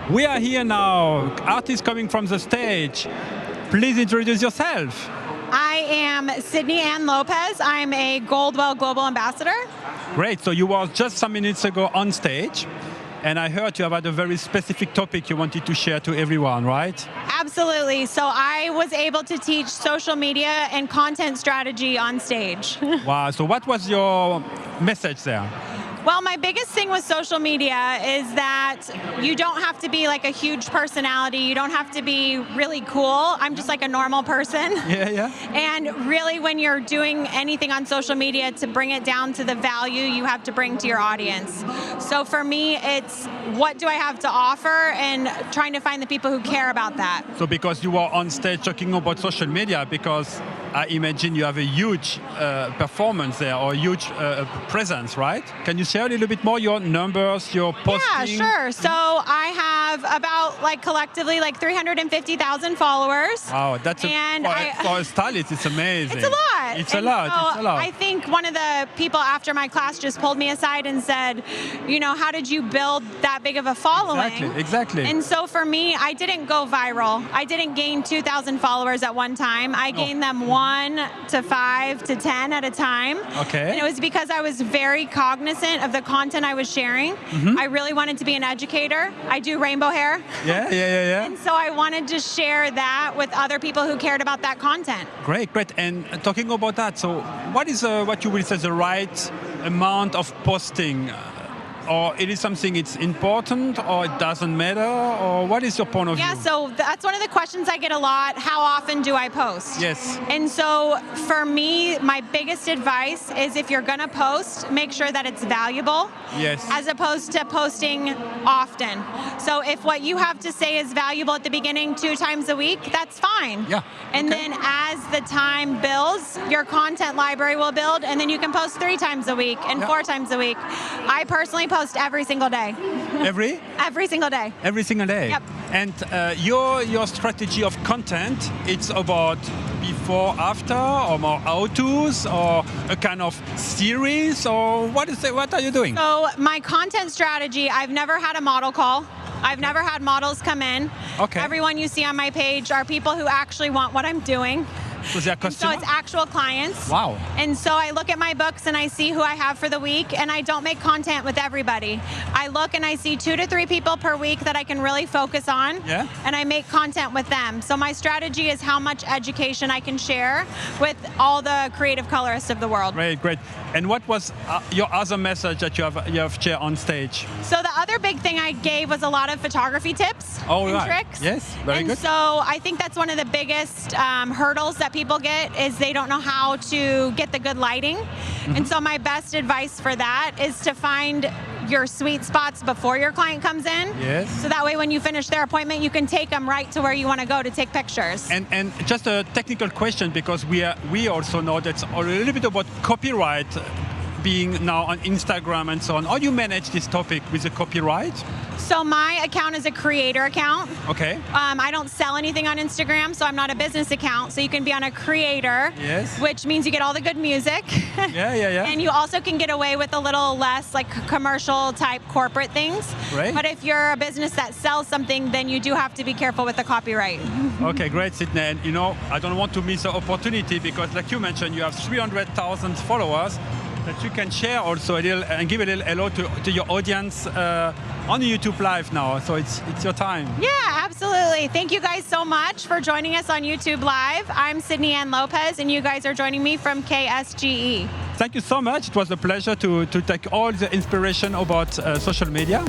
We are here now, artists coming from the stage. Please introduce yourself. I am Sydney Ann Lopez. I'm a Goldwell Global Ambassador. Great, so you were just some minutes ago on stage, and I heard you have had a very specific topic you wanted to share to everyone, right? Absolutely. So I was able to teach social media and content strategy on stage. Wow, so what was your message there? Well, my biggest thing with social media is that you don't have to be like a huge personality. You don't have to be really cool. I'm just like a normal person. Yeah. And really, when you're doing anything on social media, to bring it down to the value you have to bring to your audience. So for me, it's what do I have to offer and trying to find the people who care about that. So because you were on stage talking about social media, because I imagine you have a huge performance there, or a huge presence, right? Can you share a little bit more your numbers, your posting? Yeah, sure. So I have about collectively 350,000 followers. Wow, that's for a stylist, it's amazing. It's a lot. It's a lot. I think one of the people after my class just pulled me aside and said, how did you build that big of a following? Exactly. And so for me, I didn't go viral. I didn't gain 2,000 followers at one time. I gained them 1 to 5 to 10 at a time. Okay. And it was because I was very cognizant of the content I was sharing. Mm-hmm. I really wanted to be an educator. I do rainbow hair. Yeah. And so I wanted to share that with other people who cared about that content. Great. And talking about that, so what is what you will say the right amount of posting? Or it is something it's important, or it doesn't matter, or what is your point of view? Yeah, so that's one of the questions I get a lot. How often do I post? Yes. And so for me, my biggest advice is if you're going to post, make sure that it's valuable. Yes. As opposed to posting often. So if what you have to say is valuable at the beginning 2 times a week, that's fine. Yeah. And then as the time builds, your content library will build, and then you can post 3 times a week and 4 times a week. I personally post every single day. Every single day. Every single day. Yep. And your strategy of content, it's about before, after, or more how-tos, or a kind of series, or what are you doing? So my content strategy, I've never had a model call. I've never had models come in. Okay. Everyone you see on my page are people who actually want what I'm doing. So they're customers? So it's actual clients. Wow. And so I look at my books and I see who I have for the week, and I don't make content with everybody. I look and I see 2 to 3 people per week that I can really focus on, and I make content with them. So my strategy is how much education I can share with all the creative colorists of the world. Great. And what was your other message that you have shared on stage? So the other big thing I gave was a lot of photography tips and tricks. Yes, very good. And so I think that's one of the biggest hurdles that people get is they don't know how to get the good lighting. Mm-hmm. And so my best advice for that is to find your sweet spots before your client comes in. Yes. So that way when you finish their appointment, you can take them right to where you want to go to take pictures. And just a technical question, because we also know that's a little bit about copyright being now on Instagram and so on. How do you manage this topic with the copyright? So my account is a creator account. Okay. I don't sell anything on Instagram, so I'm not a business account. So you can be on a creator, which means you get all the good music. Yeah. And you also can get away with a little less commercial type corporate things. Right. But if you're a business that sells something, then you do have to be careful with the copyright. Okay, great, Sydney. And I don't want to miss the opportunity, because like you mentioned, you have 300,000 followers that you can share also a little and give a little hello to your audience on YouTube Live now. So it's your time. Yeah, absolutely. Thank you guys so much for joining us on YouTube Live. I'm Sydney Ann Lopez, and you guys are joining me from KSGE. Thank you so much. It was a pleasure to take all the inspiration about social media.